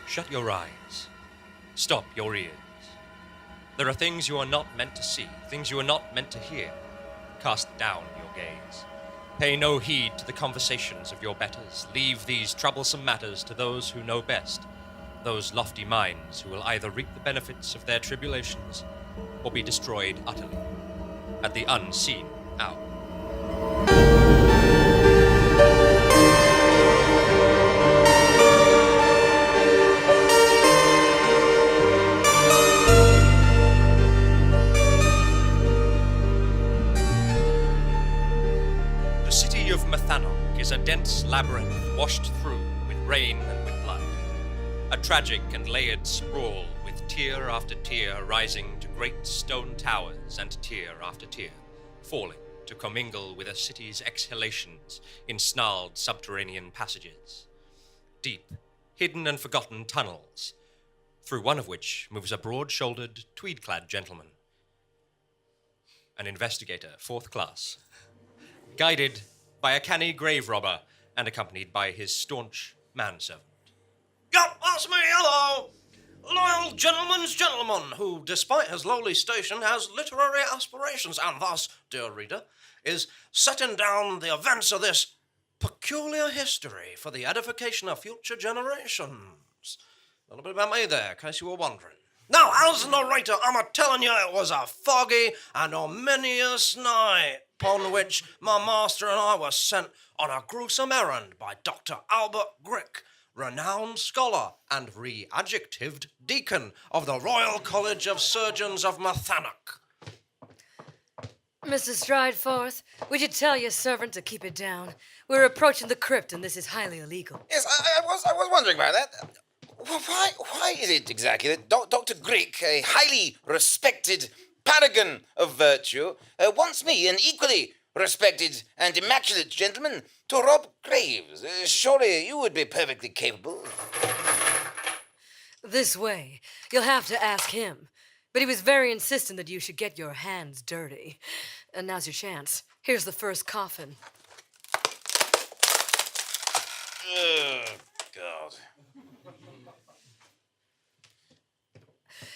Shut your eyes. Stop your ears. There are things you are not meant to see, things you are not meant to hear. Cast down your gaze. Pay no heed to the conversations of your betters. Leave these troublesome matters to those who know best, those lofty minds who will either reap the benefits of their tribulations or be destroyed utterly at the unseen hour. The city of Mathanock is a dense labyrinth washed through with rain and with blood. A tragic and layered sprawl with tier after tier rising to great stone towers and tier after tier, falling to commingle with a city's exhalations in snarled subterranean passages. Deep, hidden and forgotten tunnels, through one of which moves a broad-shouldered, tweed-clad gentleman. An investigator, 4th class, guided by a canny grave robber and accompanied by his staunch manservant. Yup, that's me, hello! Loyal gentleman's gentleman, who, despite his lowly station, has literary aspirations, and thus, dear reader, is setting down the events of this peculiar history for the edification of future generations. A little bit about me there, in case you were wondering. Now, as narrator, I'm a-telling you it was a foggy and ominous night, upon which my master and I were sent on a gruesome errand by Dr. Albert Grick, renowned scholar and re-adjectived deacon of the Royal College of Surgeons of Mathanock. Mr. Strideforth, would you tell your servant to keep it down? We're approaching the crypt, and this is highly illegal. Yes, I was wondering about that. Why is it exactly that Dr. Grick, a highly respected paragon of virtue, wants me, an equally respected and immaculate gentleman, to rob graves? Surely you would be perfectly capable. This way. You'll have to ask him. But he was very insistent that you should get your hands dirty. And now's your chance. Here's the first coffin. Oh, God.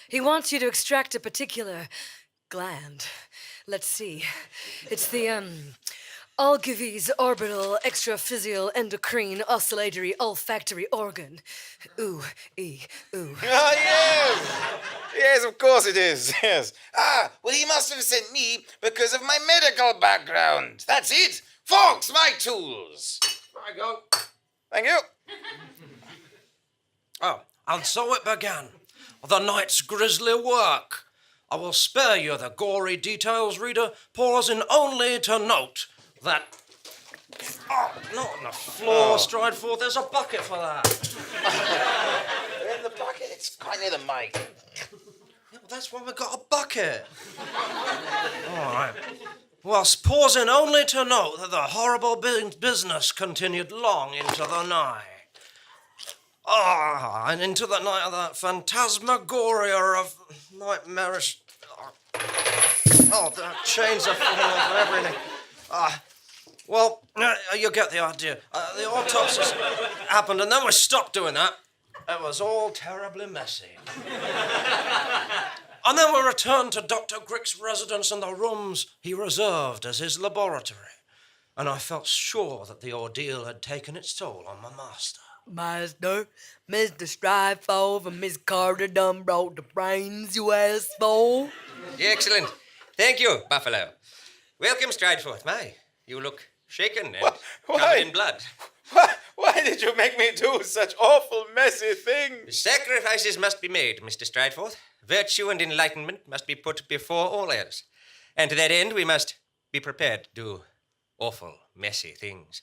He wants you to extract a particular gland. Let's see. It's the, Algives orbital extraphysial endocrine oscillatory olfactory organ. Ooh. Ah, yes! Yes, of course it is, yes. Well, he must have sent me because of my medical background. That's it! Folks, my tools! There I go. Thank you. Oh, and so it began. The night's grisly work. I will spare you the gory details, reader, pausing only to note that... Oh, not on the floor, Strideforth. There's a bucket for that. In the bucket, it's quite near the mic. Yeah, well, that's why we got a bucket. All right. Whilst pausing only to note that the horrible business continued long into the night. And into the night of that phantasmagoria of nightmarish... Oh, the chains are falling off and everything. Well, you get the idea. The autopsy happened, and then we stopped doing that. It was all terribly messy. And then we returned to Dr. Grick's residence and the rooms he reserved as his laboratory. And I felt sure that the ordeal had taken its toll on my master. Master, Mr. Strideforth and Miss Carter done brought the brains you asked for. Excellent. Thank you, Buffalo. Welcome, Strideforth. My, you look shaken and covered in blood. Why did you make me do such awful, messy things? Sacrifices must be made, Mr. Strideforth. Virtue and enlightenment must be put before all else. And to that end, we must be prepared to do awful, messy things.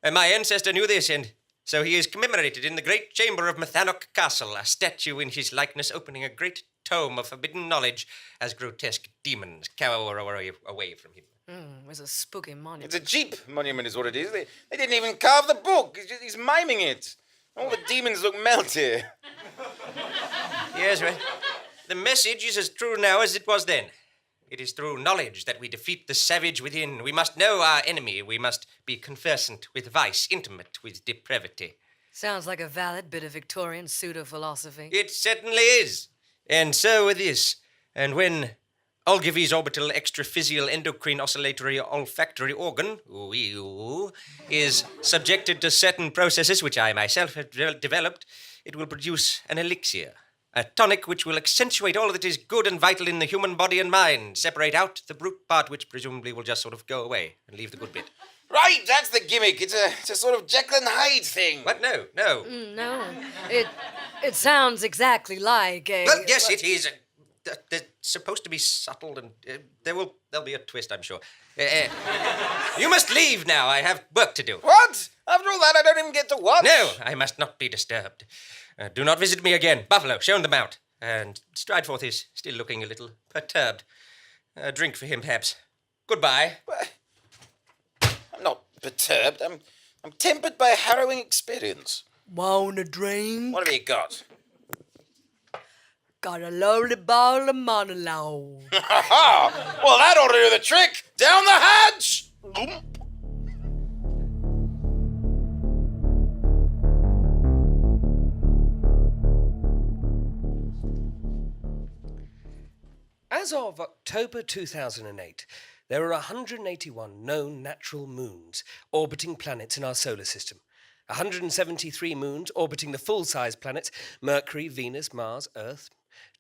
And my ancestor knew this, and so he is commemorated in the great chamber of Mathanock Castle, a statue in his likeness opening a great tome of forbidden knowledge as grotesque demons cower away from him. It was a spooky monument. It's a cheap monument is what it is. They didn't even carve the book. He's miming it. All the demons look melty. Yes, well, the message is as true now as it was then. It is through knowledge that we defeat the savage within. We must know our enemy. We must be conversant with vice, intimate with depravity. Sounds like a valid bit of Victorian pseudo-philosophy. It certainly is. And so with this. And when Ogilvy's orbital extraphysial endocrine oscillatory olfactory organ is subjected to certain processes which I myself have developed, it will produce an elixir, a tonic which will accentuate all that is good and vital in the human body and mind, separate out the brute part which presumably will just sort of go away and leave the good bit. Right, that's the gimmick. It's a sort of Jekyll and Hyde thing. What? No. No, it sounds exactly like a... Well, yes, it is. They're supposed to be subtle, and there'll be a twist, I'm sure. You must leave now. I have work to do. What? After all that, I don't even get to watch. No, I must not be disturbed. Do not visit me again. Buffalo, show them out. And Strideforth is still looking a little perturbed. A drink for him, perhaps. Goodbye. I'm not perturbed. I'm tempered by a harrowing experience. Want a drink? What have you got? Got a lovely bottle of Monologue. Ha! Well, that ought to do the trick. Down the hatch! As of October 2008, there are 181 known natural moons orbiting planets in our solar system. 173 moons orbiting the full-size planets Mercury, Venus, Mars, Earth,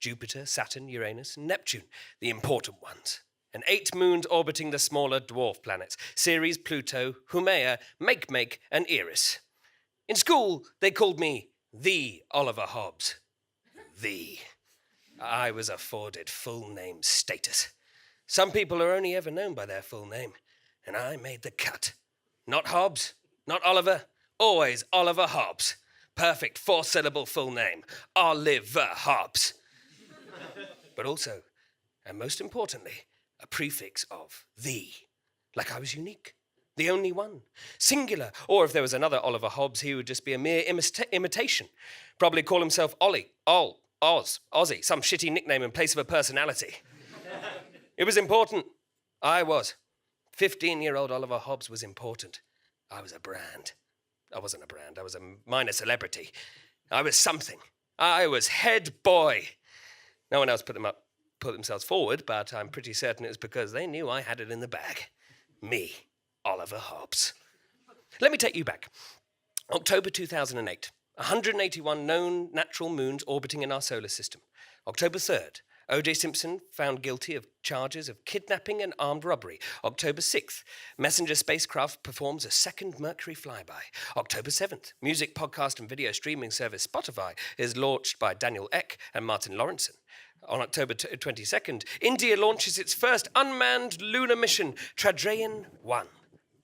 Jupiter, Saturn, Uranus, and Neptune, the important ones. And 8 moons orbiting the smaller dwarf planets Ceres, Pluto, Haumea, Makemake, and Eris. In school, they called me the Oliver Hobbs. The. I was afforded full name status. Some people are only ever known by their full name, and I made the cut. Not Hobbs, not Oliver, always Oliver Hobbs. Perfect 4-syllable full name, Oliver Hobbs. But also, and most importantly, a prefix of the, like I was unique, the only one, singular, or if there was another Oliver Hobbs, he would just be a mere imitation. Probably call himself Ollie, Oz, Ozzy, some shitty nickname in place of a personality. It was important. I was. 15-year-old Oliver Hobbs was important. I was a brand. I wasn't a brand. I was a minor celebrity. I was something. I was head boy. No one else put themselves forward, but I'm pretty certain it was because they knew I had it in the bag. Me, Oliver Hobbs. Let me take you back. October 2008. 181 known natural moons orbiting in our solar system. October 3rd. O.J. Simpson found guilty of charges of kidnapping and armed robbery. October 6th, Messenger spacecraft performs a second Mercury flyby. October 7th, music podcast and video streaming service Spotify is launched by Daniel Ek and Martin Lawrenson. On October 22nd, India launches its first unmanned lunar mission, Chandrayaan-1.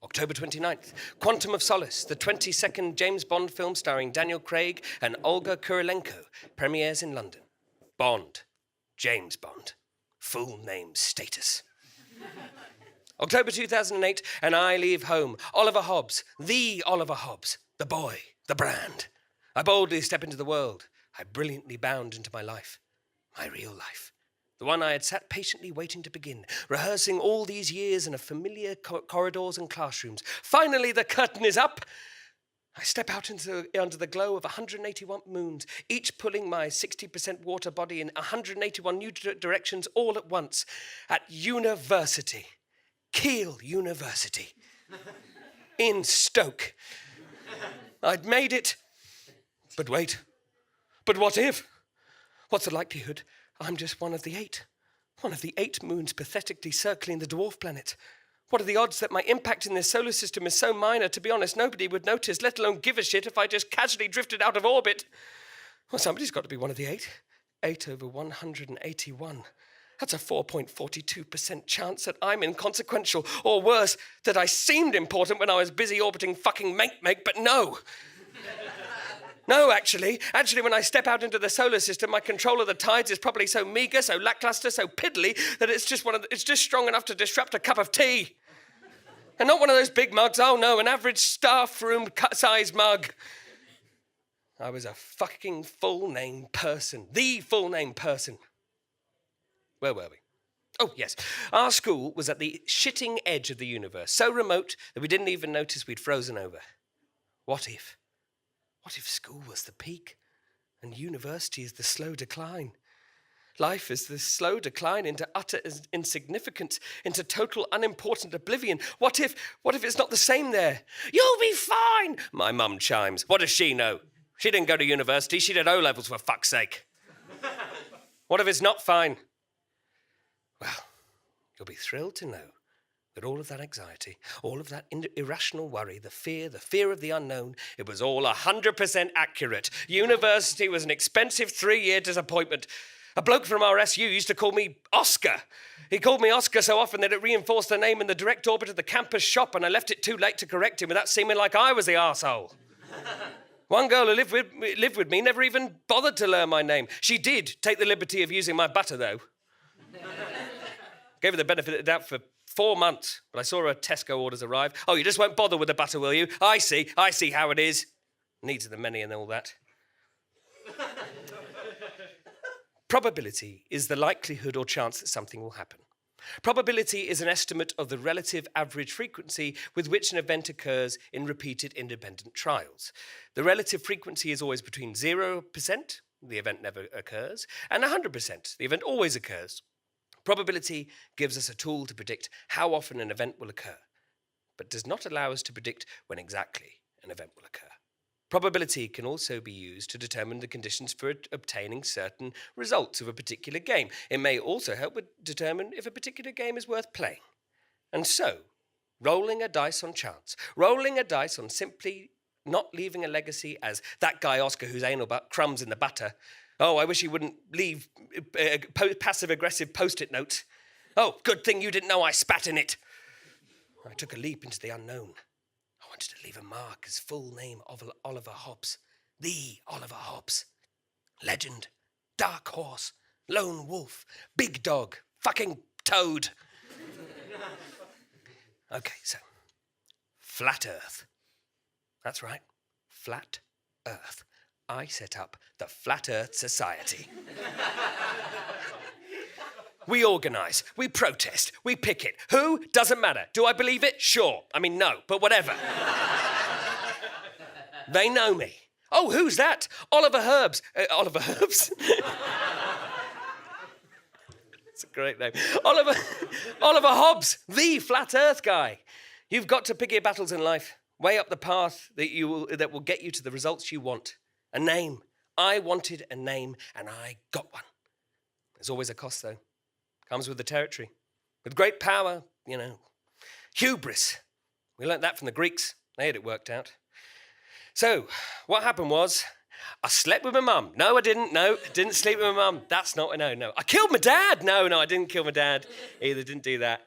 October 29th, Quantum of Solace, the 22nd James Bond film starring Daniel Craig and Olga Kurilenko, premieres in London. Bond. James Bond. Full name status. October 2008, and I leave home. Oliver Hobbs, the Oliver Hobbs, the boy, the brand. I boldly step into the world. I brilliantly bound into my life. My real life. The one I had sat patiently waiting to begin, rehearsing all these years in a familiar corridors and classrooms. Finally, the curtain is up. I step out under the glow of 181 moons, each pulling my 60% water body in 181 new directions all at once. At university. Keele University. In Stoke. I'd made it. But wait. But what if? What's the likelihood? I'm just one of the 8. One of the 8 moons pathetically circling the dwarf planet. What are the odds that my impact in this solar system is so minor, to be honest, nobody would notice, let alone give a shit if I just casually drifted out of orbit? Well, somebody's got to be one of the 8. 8 over 181. That's a 4.42% chance that I'm inconsequential, or worse, that I seemed important when I was busy orbiting fucking Make, but no. No, actually, when I step out into the solar system, my control of the tides is probably so meager, so lackluster, so piddly that it's just strong enough to disrupt a cup of tea. And not one of those big mugs, oh no, an average staff room size mug. I was a fucking full name person, the full name person. Where were we? Oh, yes. Our school was at the shitting edge of the universe, so remote that we didn't even notice we'd frozen over. What if? What if school was the peak and university is the slow decline? Life is the slow decline into utter insignificance, into total unimportant oblivion. What if it's not the same there? You'll be fine, my mum chimes. What does she know? She didn't go to university. She did O-levels, for fuck's sake. What if it's not fine? Well, you'll be thrilled to know that all of that anxiety, all of that irrational worry, the fear of the unknown, it was all 100% accurate. University was an expensive 3-year disappointment. A bloke from RSU used to call me Oscar. He called me Oscar so often that it reinforced the name in the direct orbit of the campus shop, and I left it too late to correct him without seeming like I was the arsehole. One girl who lived with me never even bothered to learn my name. She did take the liberty of using my butter, though. Gave her the benefit of the doubt for 4 months, but I saw her Tesco orders arrive. Oh, you just won't bother with the butter, will you? I see how it is. Needs of the many and all that. Probability is the likelihood or chance that something will happen. Probability is an estimate of the relative average frequency with which an event occurs in repeated independent trials. The relative frequency is always between 0%, the event never occurs, and 100%, the event always occurs. Probability gives us a tool to predict how often an event will occur, but does not allow us to predict when exactly an event will occur. Probability can also be used to determine the conditions for obtaining certain results of a particular game. It may also help determine if a particular game is worth playing. And so, rolling a dice on chance, rolling a dice on simply not leaving a legacy as that guy Oscar whose anal butt crumbs in the butter. Oh, I wish he wouldn't leave passive-aggressive post-it notes. Oh, good thing you didn't know I spat in it. I took a leap into the unknown. I wanted to leave a mark as full name of Oliver Hobbs. The Oliver Hobbs. Legend. Dark horse. Lone wolf. Big dog. Fucking toad. Okay, so. Flat Earth. That's right. Flat Earth. I set up the Flat Earth Society. We organise, we protest, we picket. Who? Doesn't matter. Do I believe it? Sure. I mean, no, but whatever. They know me. Oh, who's that? Oliver Herbs. Oliver Herbs? It's a great name. Oliver Hobbs, the Flat Earth guy. You've got to pick your battles in life. Weigh up the path that will get you to the results you want. A name. I wanted a name, and I got one. There's always a cost, though. Comes with the territory. With great power, hubris. We learnt that from the Greeks. They had it worked out. So, what happened was, I slept with my mum. No, I didn't. No, didn't sleep with my mum. That's not, no. I killed my dad. No, I didn't kill my dad either. Didn't do that.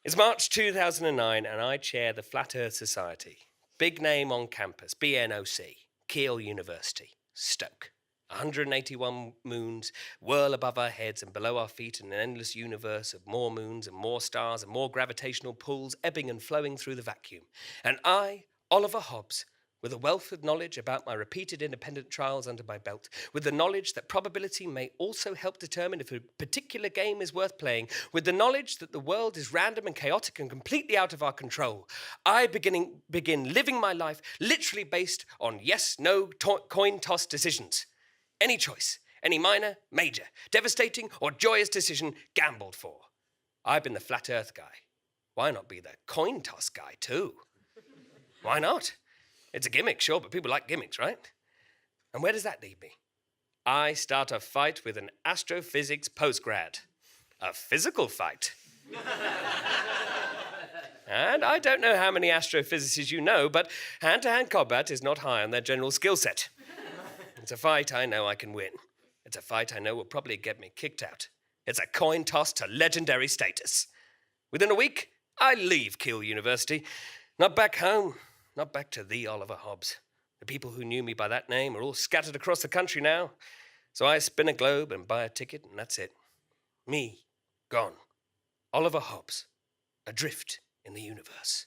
It's March 2009, and I chair the Flat Earth Society. Big name on campus, BNOC, Keele University, Stoke. 181 moons whirl above our heads and below our feet in an endless universe of more moons and more stars and more gravitational pulls ebbing and flowing through the vacuum. And I, Oliver Hobbs, with a wealth of knowledge about my repeated independent trials under my belt, with the knowledge that probability may also help determine if a particular game is worth playing, with the knowledge that the world is random and chaotic and completely out of our control, I begin living my life literally based on yes, no, coin toss decisions. Any choice, any minor, major, devastating or joyous decision gambled for. I've been the Flat Earth guy. Why not be the coin toss guy too? Why not? It's a gimmick, sure, but people like gimmicks, right? And where does that lead me? I start a fight with an astrophysics postgrad. A physical fight. And I don't know how many astrophysicists you know, but hand-to-hand combat is not high on their general skill set. It's a fight I know I can win. It's a fight I know will probably get me kicked out. It's a coin toss to legendary status. Within a week, I leave Keele University. Not back home, not back to the Oliver Hobbs. The people who knew me by that name are all scattered across the country now. So I spin a globe and buy a ticket, and that's it. Me, gone. Oliver Hobbs, adrift in the universe.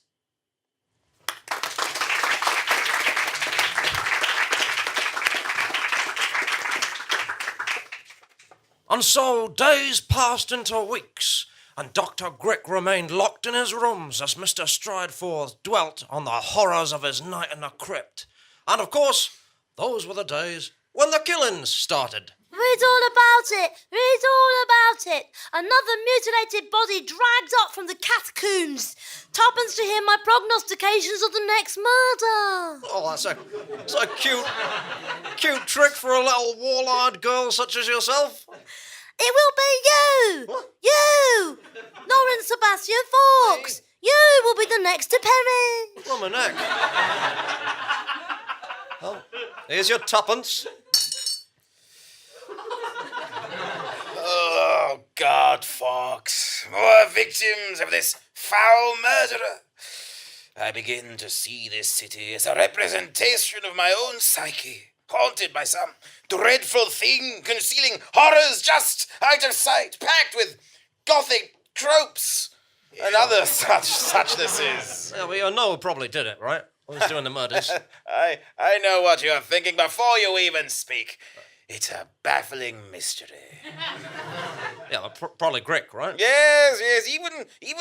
And so days passed into weeks, and Dr. Grick remained locked in his rooms as Mr. Strideforth dwelt on the horrors of his night in the crypt. And of course, those were the days when the killings started. Read all about it! Read all about it! Another mutilated body dragged up from the catacombs. Tuppence to hear my prognostications of the next murder. Oh, that's a cute trick for a little wall-eyed girl such as yourself. It will be you! What? You! Lawrence Sebastian Fawkes! You will be the next to perish! On my neck. Oh, here's your tuppence. Oh, God, Fawkes. More victims of this foul murderer. I begin to see this city as a representation of my own psyche, haunted by some dreadful thing concealing horrors just out of sight, packed with gothic tropes and other suchnesses. Yeah, well, you know who probably did it, right? Who's doing the murders? I know what you're thinking before you even speak. It's a baffling mystery. Yeah, probably Grick, right? Yes. Even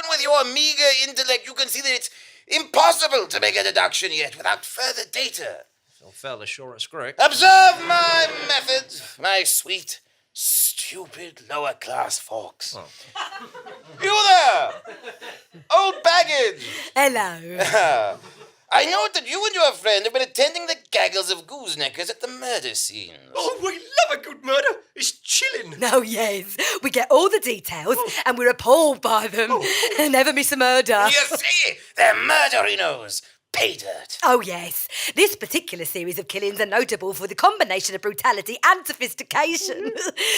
with your meager intellect, you can see that it's impossible to make a deduction yet without further data. Feel fairly sure it's Grick. Observe my method, my sweet, stupid lower-class Fawkes. Oh. You there! Old baggage! Hello. I note that you and your friend have been attending the gaggles of gooseneckers at the murder scenes. Oh, we love a good murder. It's chilling. Oh, yes. We get all the details and we're appalled by them. Never miss a murder. You see, they're murderinos. Pay dirt. Oh, yes. This particular series of killings are notable for the combination of brutality and sophistication.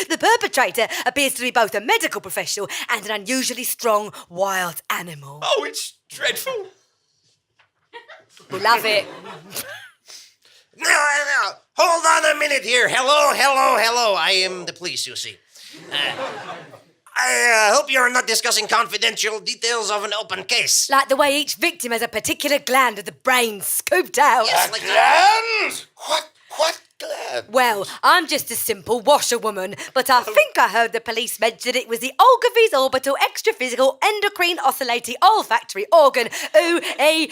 The perpetrator appears to be both a medical professional and an unusually strong wild animal. Oh, it's dreadful. We love it. No. Hold on a minute here. Hello. I am the police, you see. I hope you're not discussing confidential details of an open case. Like the way each victim has a particular gland of the brain scooped out. Yes. A gland? What gland? Well, I'm just a simple washerwoman, but I think I heard the police mention it was the Ogilvy's orbital extraphysical endocrine oscillating olfactory organ. Ooh. Hey,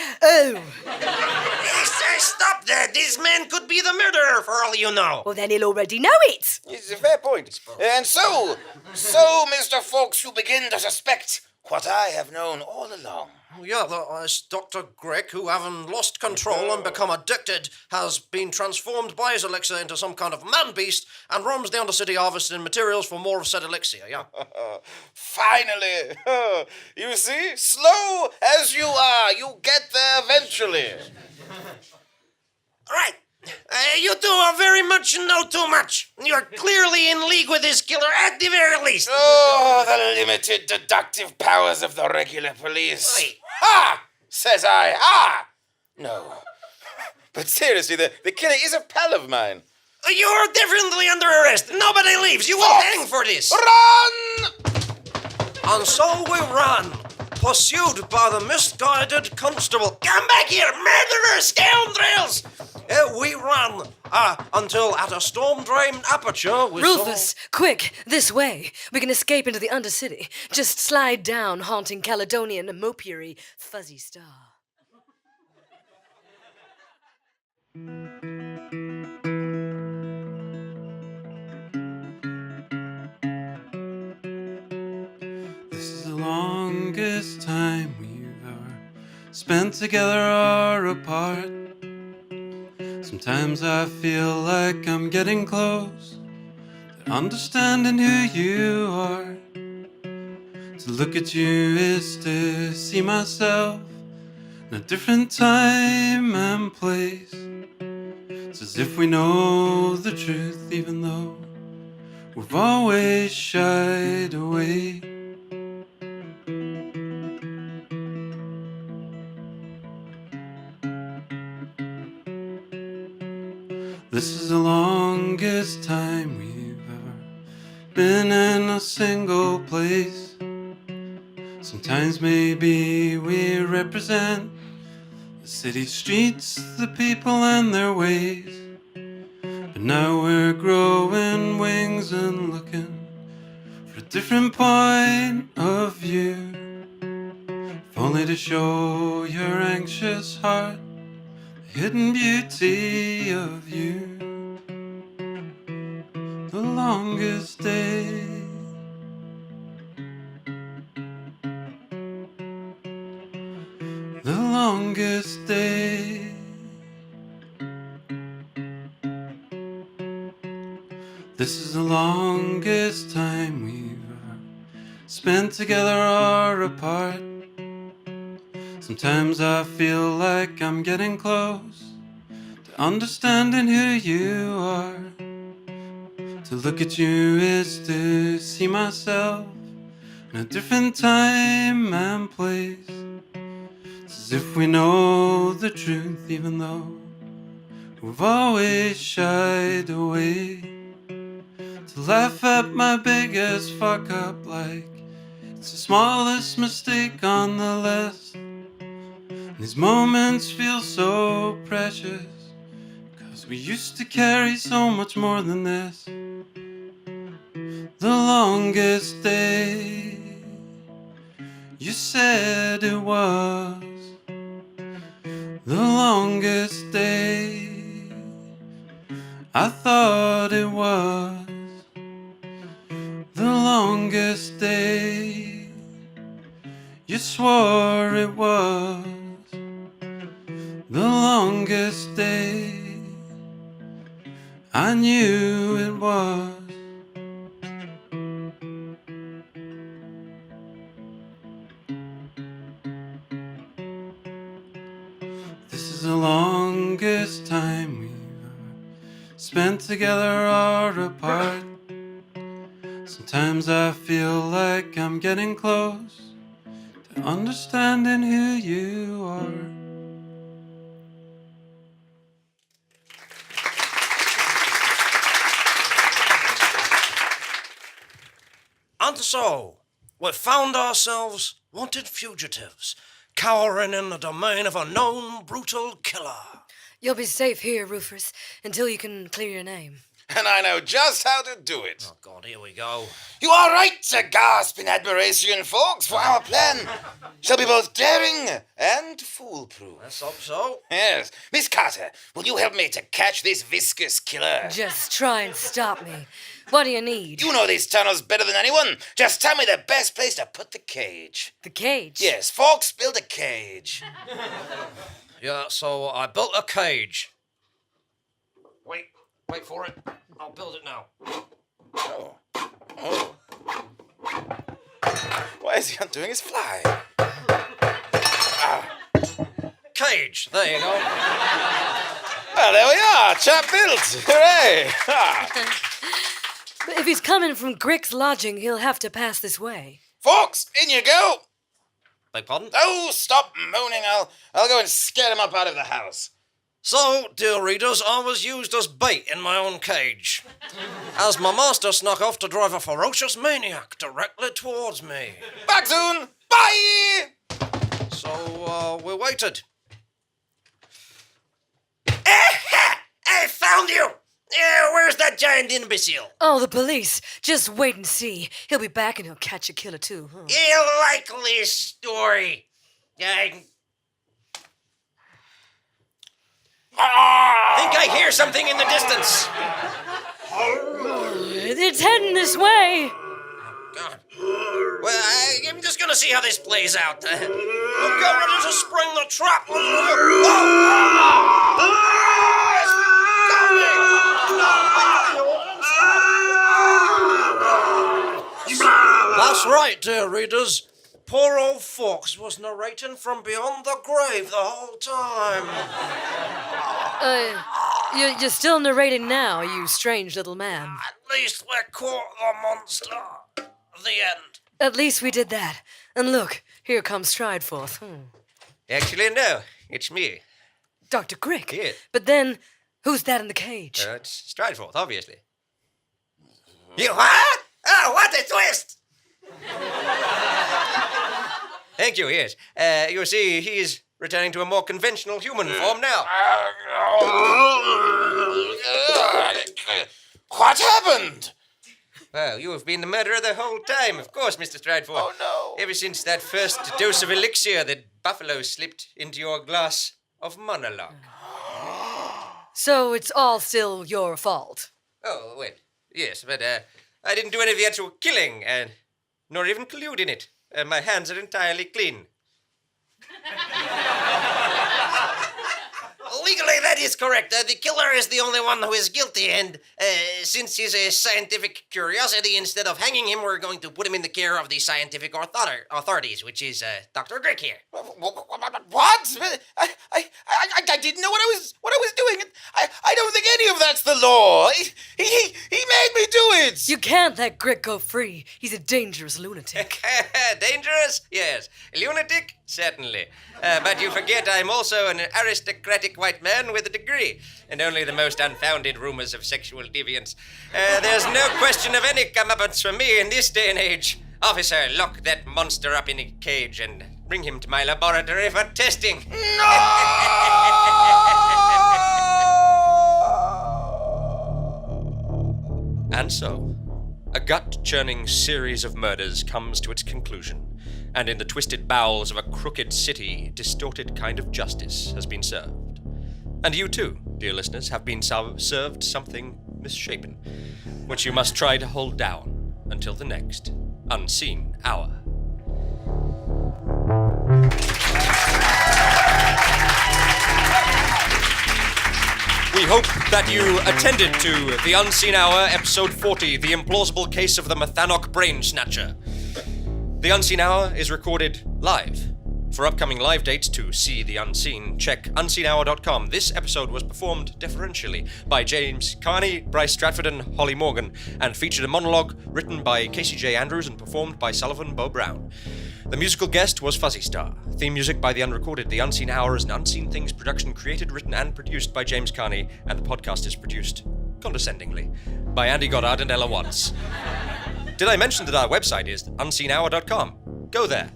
sir, stop that. This man could be the murderer for all you know. Well, then he'll already know it. It's a fair point. And so, Mr. Fawkes, you begin to suspect what I have known all along. Yeah, it's Dr. Grick, who, having lost control and become addicted, has been transformed by his elixir into some kind of man-beast and roams down the city harvesting materials for more of said elixir, yeah. Finally! You see, slow as you are, you get there eventually. Right. You two are very much know too much. You're clearly in league with this killer at the very least. Oh, the limited deductive powers of the regular police. Oi. Ha! Says I. Ha! No. But seriously, the killer is a pal of mine. You're definitely under arrest. Nobody leaves. You will hang for this. Run! And so we ran, pursued by the misguided constable. Come back here, murderers, scoundrels! We ran until at a storm-drained aperture we Rufus, quick, this way. We can escape into the Undercity. Just slide down, haunting Caledonian mopiary Fuzzystar. This is the longest time we've ever spent together or apart. Sometimes I feel like I'm getting close to understanding who you are. To look at you is to see myself in a different time and place. It's as if we know the truth even though we've always shied away. This is the longest time we've ever been in a single place. Sometimes maybe we represent the city streets, the people and their ways. But now we're growing wings and looking for a different point of view. If only to show your anxious heart hidden beauty of you. The longest day. The longest day. This is the longest time we've ever spent together or apart. Sometimes I feel like I'm getting close to understanding who you are. To look at you is to see myself in a different time and place. It's as if we know the truth, even though we've always shied away. To laugh at my biggest fuck up like it's the smallest mistake on the list. These moments feel so precious, 'cause we used to carry so much more than this. The longest day, you said it was. The longest day, I thought it was. The longest day, you swore it was. The longest day, I knew it was. This is the longest time we've ever spent together or apart. Sometimes I feel like I'm getting close to understanding who you are. And so, we found ourselves wanted fugitives, cowering in the domain of a known brutal killer. You'll be safe here, Rufus, until you can clear your name. And I know just how to do it. Oh, God, here we go. You are right to gasp in admiration, folks, for our plan shall be both daring and foolproof. Let's hope so. Yes. Miss Carter, will you help me to catch this viscous killer? Just try and stop me. What do you need? You know these tunnels better than anyone. Just tell me the best place to put the cage. The cage? Yes, folks, build a cage. Yeah, so I built a cage. Wait for it. I'll build it now. Oh. Why is he undoing his fly? Cage, there you go. Well, there we are. Chap built. Hooray. But if he's coming from Grick's lodging, he'll have to pass this way. Folks, in you go. Beg pardon? Oh, stop moaning. I'll go and scare him up out of the house. So, dear readers, I was used as bait in my own cage, as my master snuck off to drive a ferocious maniac directly towards me. Back soon. Bye. So, we waited. I found you! Where's that giant imbecile? Oh, the police. Just wait and see. He'll be back and he'll catch a killer too. Huh? A likely story. I think I hear something in the distance. It's heading this way. God. Well, I'm just gonna see how this plays out. We'll get ready to spring the trap. That's right, dear readers. Poor old Fox was narrating from beyond the grave the whole time. You're still narrating now, you strange little man. At least we caught the monster. The end. At least we did that. And look, here comes Strideforth. Actually, no. It's me. Dr. Grick. Yes. But then, who's that in the cage? It's Strideforth, obviously. You what? Oh, what a twist! Thank you, yes. You see, he's returning to a more conventional human form now. What happened? Well, you have been the murderer the whole time, of course, Mr. Stratford. Oh, no. Ever since that first dose of elixir that Buffalo slipped into your glass of Monologue. So it's all still your fault. Oh, well, yes, but I didn't do any of the actual killing, nor even collude in it. My hands are entirely clean. Legally, that is correct. The killer is the only one who is guilty, and since he's a scientific curiosity, instead of hanging him, we're going to put him in the care of the scientific authorities, which is Dr. Grick here. What? I didn't know what I was doing. I don't think any of that's the law. He made me do it. You can't let Grick go free. He's a dangerous lunatic. Dangerous? Yes. Lunatic? Certainly. But you forget I'm also an aristocratic white man with a degree, and only the most unfounded rumors of sexual deviance. There's no question of any comeuppance from me in this day and age. Officer, lock that monster up in a cage and bring him to my laboratory for testing. And so, a gut-churning series of murders comes to its conclusion, and in the twisted bowels of a crooked city, distorted kind of justice has been served. And you too, dear listeners, have been served something misshapen, which you must try to hold down until the next unseen hour. We hope that you attended to The Unseen Hour, Episode 40, The Implausible Case of the Mathanock Brain-Snatcher. The Unseen Hour is recorded live. For upcoming live dates to see the unseen, check unseenhour.com. This episode was performed deferentially by James Carney, Brice, Stratford, and Holly Morgan, and featured a monologue written by Casey J. Andrews and performed by Sullivan, Beau. The musical guest was Fuzzystar. Theme music by The Unrecorded. The Unseen Hour is an Unseen Things production created, written, and produced by James Carney, and the podcast is produced, condescendingly, by Andy Goddard and Ella Watts. Did I mention that our website is unseenhour.com? Go there.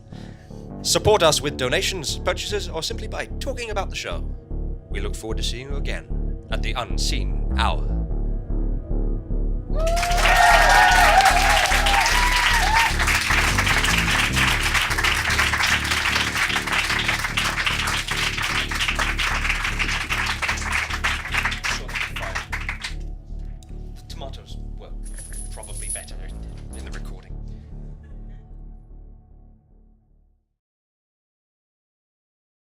Support us with donations, purchases, or simply by talking about the show. We look forward to seeing you again at the Unseen Hour.